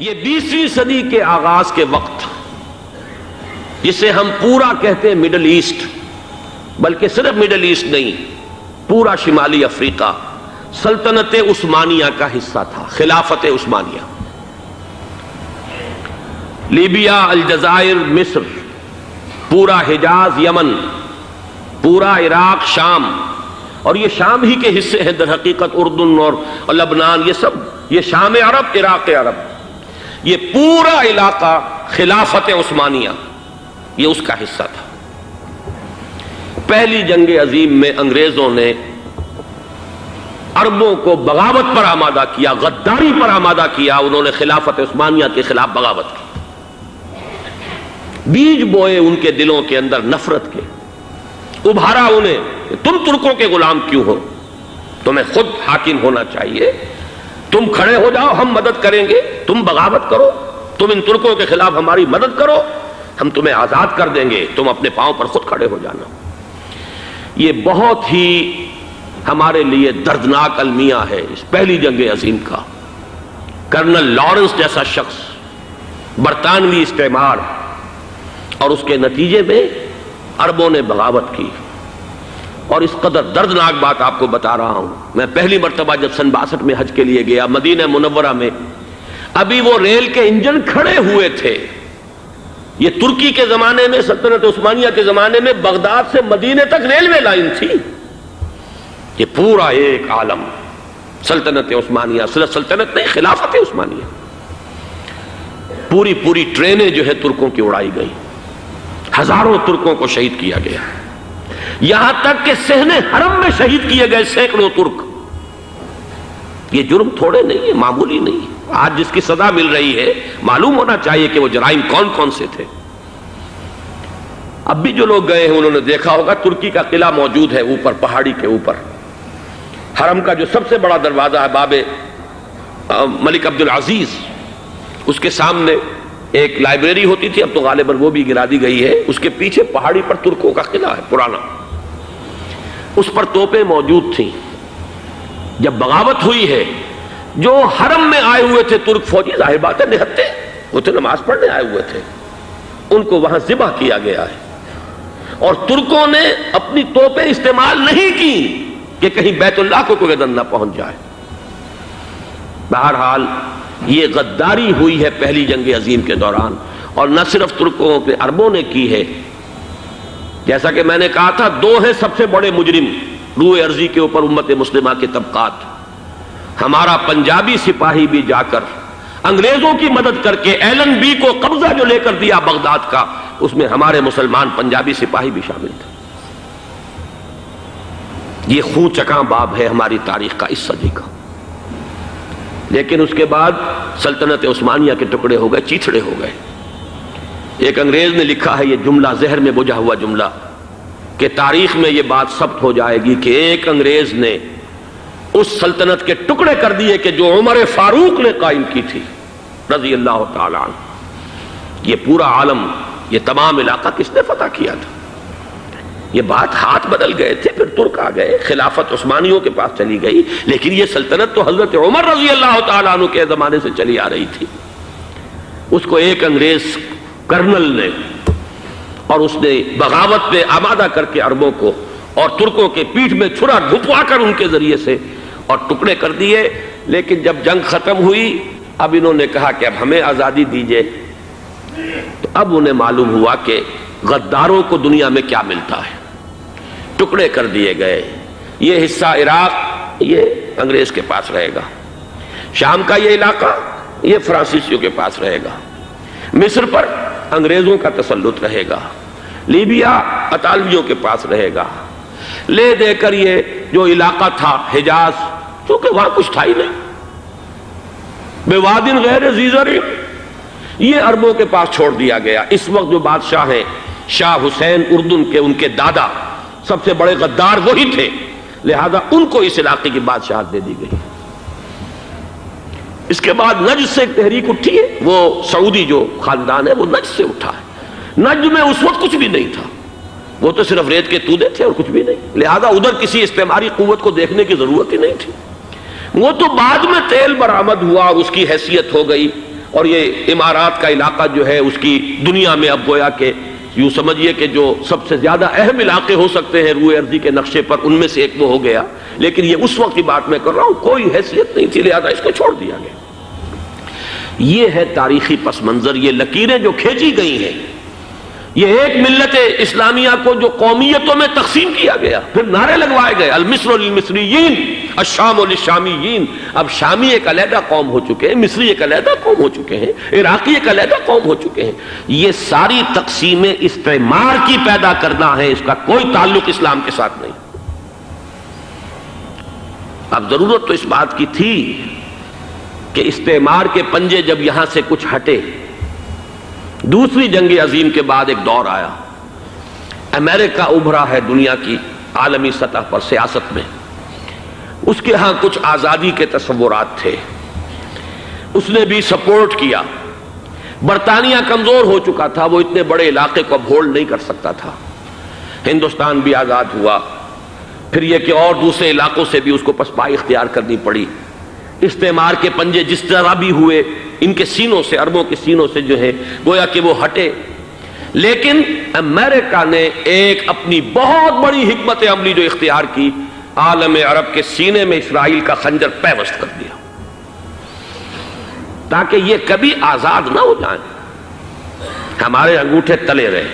یہ 20ویں صدی کے آغاز کے وقت جسے ہم پورا کہتے ہیں مڈل ایسٹ، بلکہ صرف مڈل ایسٹ نہیں، پورا شمالی افریقہ سلطنت عثمانیہ کا حصہ تھا، خلافت عثمانیہ۔ لیبیا، الجزائر، مصر، پورا حجاز، یمن، پورا عراق، شام، اور یہ شام ہی کے حصے ہیں در حقیقت، اردن اور لبنان، یہ سب، یہ شام عرب، عراق عرب، یہ پورا علاقہ خلافت عثمانیہ یہ اس کا حصہ تھا۔ پہلی جنگ عظیم میں انگریزوں نے عربوں کو بغاوت پر آمادہ کیا، غداری پر آمادہ کیا، انہوں نے خلافت عثمانیہ کے خلاف بغاوت کی، بیج بوئے ان کے دلوں کے اندر نفرت کے، ابھارا انہیں کہ تم ترکوں کے غلام کیوں ہو، تمہیں خود حاکم ہونا چاہیے، تم کھڑے ہو جاؤ، ہم مدد کریں گے، تم بغاوت کرو، تم ان ترکوں کے خلاف ہماری مدد کرو، ہم تمہیں آزاد کر دیں گے، تم اپنے پاؤں پر خود کھڑے ہو جانا۔ یہ بہت ہی ہمارے لیے دردناک المیہ ہے اس پہلی جنگ عظیم کا۔ کرنل لارنس جیسا شخص، برطانوی استعمار، اور اس کے نتیجے میں عربوں نے بغاوت کی۔ اور اس قدر دردناک بات آپ کو بتا رہا ہوں، میں پہلی مرتبہ جب سن 62 میں حج کے لیے گیا مدینہ منورہ میں، ابھی وہ ریل کے انجن کھڑے ہوئے تھے۔ یہ ترکی کے زمانے میں، سلطنت عثمانیہ کے زمانے میں بغداد سے مدینے تک ریلوے لائن تھی۔ یہ پورا ایک عالم سلطنت عثمانیہ، صرف سلطنت نہیں، خلافت عثمانیہ، پوری ٹرینیں جو ہے ترکوں کی اڑائی گئی، ہزاروں ترکوں کو شہید کیا گیا، یہاں تک کہ صحن حرم میں شہید کیے گئے سینکڑوں ترک۔ یہ جرم تھوڑے نہیں ہے، معمولی نہیں ہے۔ آج جس کی سزا مل رہی ہے، معلوم ہونا چاہیے کہ وہ جرائم کون کون سے تھے۔ اب بھی جو لوگ گئے ہیں انہوں نے دیکھا ہوگا، ترکی کا قلعہ موجود ہے اوپر پہاڑی کے اوپر، حرم کا جو سب سے بڑا دروازہ ہے باب ملک عبدالعزیز، اس کے سامنے ایک لائبریری ہوتی تھی، اب تو غالباً وہ بھی گرا دی گئی ہے، اس کے پیچھے پہاڑی پر ترکوں کا قلعہ ہے پرانا، اس پر توپیں موجود تھیں۔ جب بغاوت ہوئی ہے، جو حرم میں آئے ہوئے تھے ترک فوجی، ظاہر بات ہے نہتے، وہ تو نماز پڑھنے آئے ہوئے تھے، ان کو وہاں ذبح کیا گیا ہے، اور ترکوں نے اپنی توپیں استعمال نہیں کی کہ کہیں بیت اللہ کو کوئی گدن نہ پہنچ جائے۔ بہرحال یہ غداری ہوئی ہے پہلی جنگ عظیم کے دوران، اور نہ صرف ترکوں پہ عربوں نے کی ہے۔ جیسا کہ میں نے کہا تھا، دو ہیں سب سے بڑے مجرم روئے ارضی کے اوپر امت مسلمہ کے طبقات۔ ہمارا پنجابی سپاہی بھی جا کر انگریزوں کی مدد کر کے ایلن بی کو قبضہ جو لے کر دیا بغداد کا، اس میں ہمارے مسلمان پنجابی سپاہی بھی شامل تھے۔ یہ خون چکاں باب ہے ہماری تاریخ کا اس صدی کا۔ لیکن اس کے بعد سلطنت عثمانیہ کے ٹکڑے ہو گئے، چیتھڑے ہو گئے۔ ایک انگریز نے لکھا ہے، یہ جملہ زہر میں بجھا ہوا جملہ، کہ تاریخ میں یہ بات ثبت ہو جائے گی کہ ایک انگریز نے اس سلطنت کے ٹکڑے کر دیے کہ جو عمر فاروق نے قائم کی تھی رضی اللہ تعالیٰ عنہ۔ یہ پورا عالم، یہ تمام علاقہ کس نے فتح کیا تھا؟ یہ بات ہاتھ بدل گئے تھے، پھر ترک آ گئے، خلافت عثمانیوں کے پاس چلی گئی، لیکن یہ سلطنت تو حضرت عمر رضی اللہ تعالیٰ عنہ کے زمانے سے چلی آ رہی تھی۔ اس کو ایک انگریز کرنل نے، اور اس نے بغاوت پہ آمادہ کر کے عربوں کو اور ترکوں کے پیٹھ میں چھرا ڈھپوا کر ان کے ذریعے سے اور ٹکڑے کر دیے۔ لیکن جب جنگ ختم ہوئی، اب انہوں نے کہا کہ اب ہمیں آزادی دیجئے، تو اب انہیں معلوم ہوا کہ غداروں کو دنیا میں کیا ملتا ہے۔ ٹکڑے کر دیے گئے۔ یہ حصہ عراق یہ انگریز کے پاس رہے گا، شام کا یہ علاقہ یہ فرانسیسیوں کے پاس رہے گا، مصر پر انگریزوں کا تسلط رہے گا، لیبیا اطالویوں کے پاس رہے گا۔ لے دے کر یہ جو علاقہ تھا حجاز، چونکہ وہاں کچھ تھا ہی نہیں، بوادٍ غیر ذی زرع، یہ عربوں کے پاس چھوڑ دیا گیا۔ اس وقت جو بادشاہ ہیں شاہ حسین اردن کے، ان کے دادا سب سے بڑے غدار وہی تھے، لہذا ان کو اس علاقے کی بادشاہت دے دی گئی۔ اس کے بعد نجد سے ایک تحریک اٹھی ہے، وہ سعودی جو خاندان ہے وہ نجد سے اٹھا ہے۔ نجد میں اس وقت کچھ بھی نہیں تھا، وہ تو صرف ریت کے تودے تھے اور کچھ بھی نہیں، لہذا ادھر کسی استعماری قوت کو دیکھنے کی ضرورت ہی نہیں تھی۔ وہ تو بعد میں تیل برآمد ہوا اور اس کی حیثیت ہو گئی، اور یہ امارات کا علاقہ جو ہے اس کی دنیا میں اب گویا کہ یوں سمجھیے کہ جو سب سے زیادہ اہم علاقے ہو سکتے ہیں روئے ارضی کے نقشے پر، ان میں سے ایک وہ ہو گیا. لیکن یہ اس وقت کی بات میں کر رہا ہوں، کوئی حیثیت نہیں تھی، لہذا اس کو چھوڑ دیا گیا. یہ ہے تاریخی پس منظر، یہ لکیریں جو کھینچی گئی ہیں. یہ ایک ملت اسلامیہ کو جو قومیتوں میں تقسیم کیا گیا، پھر نعرے لگوائے گئے المصر للمصریین الشام للشامیین. اب شامی ایک علیحدہ قوم ہو چکے ہیں، مصری ایک علیحدہ قوم ہو چکے ہیں، عراقی ایک علیحدہ قوم ہو چکے ہیں. یہ ساری تقسیمیں استعمار کی پیدا کرنا ہے، اس کا کوئی تعلق اسلام کے ساتھ نہیں. اب ضرورت تو اس بات کی تھی کہ استعمار کے پنجے جب یہاں سے کچھ ہٹے، دوسری جنگ عظیم کے بعد ایک دور آیا، امریکہ ابھرا ہے دنیا کی عالمی سطح پر سیاست میں. اس کے ہاں کچھ آزادی کے تصورات تھے، اس نے بھی سپورٹ کیا. برطانیہ کمزور ہو چکا تھا، وہ اتنے بڑے علاقے کو اب ہولڈ نہیں کر سکتا تھا. ہندوستان بھی آزاد ہوا، پھر یہ کہ اور دوسرے علاقوں سے بھی اس کو پسپائی اختیار کرنی پڑی. استعمار کے پنجے جس طرح بھی ہوئے، ان کے سینوں سے، عربوں کے سینوں سے جو ہے گویا کہ وہ ہٹے. لیکن امریکہ نے ایک اپنی بہت بڑی حکمت عملی جو اختیار کی، عالم عرب کے سینے میں اسرائیل کا خنجر پیوست کر دیا تاکہ یہ کبھی آزاد نہ ہو جائیں، ہمارے انگوٹھے تلے رہے،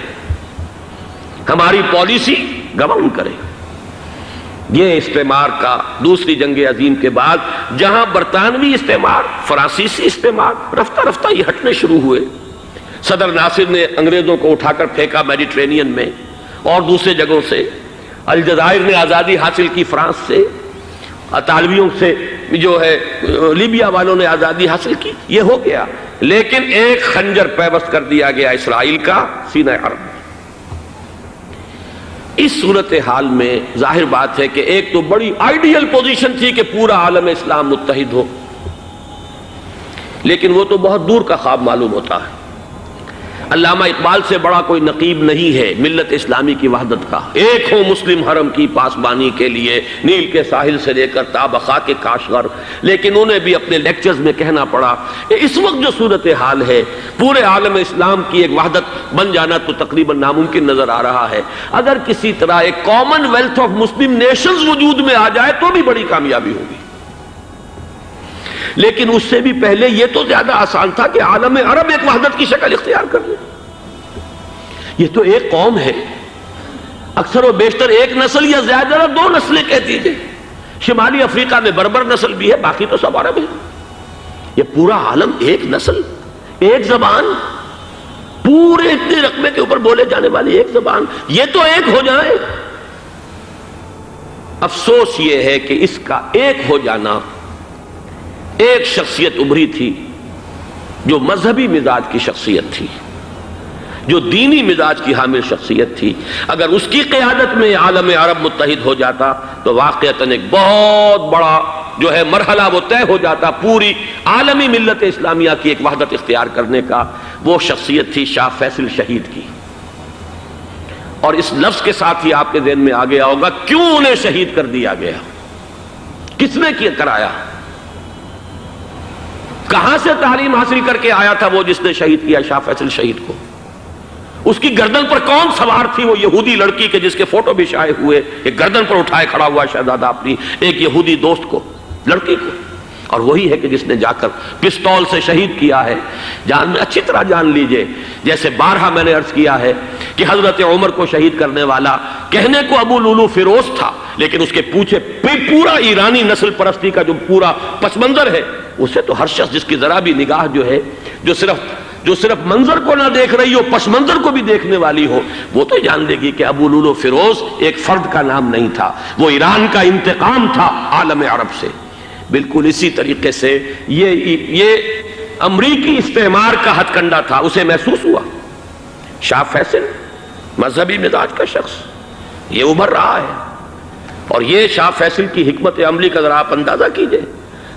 ہماری پالیسی گورن کرے. یہ استعمار کا دوسری جنگ عظیم کے بعد جہاں برطانوی استعمار، فرانسیسی استعمار رفتہ رفتہ یہ ہٹنے شروع ہوئے. صدر ناصر نے انگریزوں کو اٹھا کر پھینکا میڈیٹرینین میں اور دوسرے جگہوں سے. الجزائر نے آزادی حاصل کی فرانس سے، اطالویوں سے جو ہے لیبیا والوں نے آزادی حاصل کی. یہ ہو گیا، لیکن ایک خنجر پیوست کر دیا گیا اسرائیل کا سینہ عرب. اس صورتحال میں ظاہر بات ہے کہ ایک تو بڑی آئیڈیل پوزیشن تھی کہ پورا عالم اسلام متحد ہو، لیکن وہ تو بہت دور کا خواب معلوم ہوتا ہے. علامہ اقبال سے بڑا کوئی نقیب نہیں ہے ملت اسلامی کی وحدت کا. ایک ہو مسلم حرم کی پاسبانی کے لیے، نیل کے ساحل سے لے کر تا بخا کے کاشغر. لیکن انہیں بھی اپنے لیکچرز میں کہنا پڑا کہ اس وقت جو صورتحال ہے، پورے عالم اسلام کی ایک وحدت بن جانا تو تقریباً ناممکن نظر آ رہا ہے. اگر کسی طرح ایک common wealth of Muslim nations وجود میں آ جائے تو بھی بڑی کامیابی ہوگی. لیکن اس سے بھی پہلے یہ تو زیادہ آسان تھا کہ عالم عرب ایک وحدت کی شکل اختیار کر لے. یہ تو ایک قوم ہے، اکثر و بیشتر ایک نسل یا زیادہ دو نسلیں کہہ دیجیے. شمالی افریقہ میں بربر نسل بھی ہے، باقی تو سب عرب ہے. یہ پورا عالم ایک نسل، ایک زبان، پورے اتنے رقبے کے اوپر بولے جانے والی ایک زبان، یہ تو ایک ہو جائے. افسوس یہ ہے کہ اس کا ایک ہو جانا، ایک شخصیت ابھری تھی جو مذہبی مزاج کی شخصیت تھی، جو دینی مزاج کی حامل شخصیت تھی. اگر اس کی قیادت میں عالم عرب متحد ہو جاتا تو واقعتاً ایک بہت بڑا جو ہے مرحلہ وہ طے ہو جاتا پوری عالمی ملت اسلامیہ کی ایک وحدت اختیار کرنے کا. وہ شخصیت تھی شاہ فیصل شہید کی. اور اس لفظ کے ساتھ ہی آپ کے ذہن میں آ گیا ہوگا کیوں انہیں شہید کر دیا گیا، کس نے کیا کرایا، کہاں سے تعلیم حاصل کر کے آیا تھا وہ جس نے شہید کیا شاہ فیصل شہید کو. اس کی گردن پر کون سوار تھی، وہ یہودی لڑکی کے جس کے فوٹو بھی شائع ہوئے، ایک گردن پر اٹھائے کھڑا ہوا شہزادہ اپنی ایک یہودی دوست کو، لڑکی کو. اور وہی ہے کہ جس نے جا کر پستول سے شہید کیا ہے. جان میں اچھی طرح جان لیجئے، جیسے بارہا میں نے عرض کیا ہے کہ حضرت عمر کو شہید کرنے والا کہنے کو ابو لولو فیروز تھا، لیکن اس کے پیچھے پورا ایرانی نسل پرستی کا جو پورا پس منظر ہے، اسے تو ہر شخص جس کی ذرا بھی نگاہ جو ہے جو صرف منظر کو نہ دیکھ رہی ہو، پس منظر کو بھی دیکھنے والی ہو، وہ تو جان لے گی کہ ابو لولو فیروز ایک فرد کا نام نہیں تھا، وہ ایران کا انتقام تھا عالم عرب سے. بالکل اسی طریقے سے یہ امریکی استعمار کا ہتھ کنڈا تھا، اسے محسوس ہوا. شاہ فیصل مذہبی مزاج کا شخص یہ ابھر رہا ہے، اور یہ شاہ فیصل کی حکمت عملی کا ذرا آپ اندازہ کیجئے.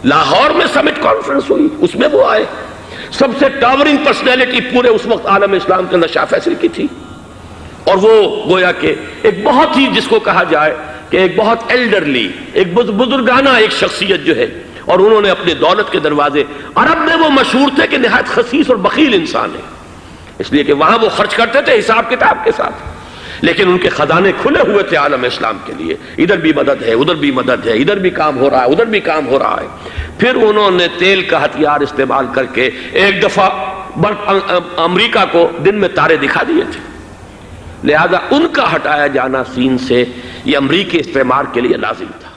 لاہور میں سمٹ کانفرنس ہوئی، اس میں وہ آئے، سب سے ٹاورنگ پرسنالٹی پورے اس وقت عالم اسلام کے اندر شاہ فیصل کی تھی. اور وہ گویا کہ ایک بہت ہی جس کو کہا جائے کہ ایک بہت ایلڈرلی، ایک بزرگانہ ایک شخصیت جو ہے، اور انہوں نے اپنی دولت کے دروازے، عرب میں وہ مشہور تھے کہ نہایت خسیس اور بخیل انسان ہے، اس لیے کہ وہاں وہ خرچ کرتے تھے حساب کتاب کے ساتھ، لیکن ان کے خزانے کھلے ہوئے تھے عالم اسلام کے لیے، ادھر بھی مدد ہے، ادھر بھی مدد ہے، ادھر بھی کام ہو رہا ہے، ادھر بھی کام ہو رہا ہے۔ پھر انہوں نے تیل کا ہتھیار استعمال کر کے ایک دفعہ امریکہ کو دن میں تارے دکھا دیے تھے، لہذا ان کا ہٹایا جانا سین سے یہ امریکی استعمار کے لیے لازم تھا۔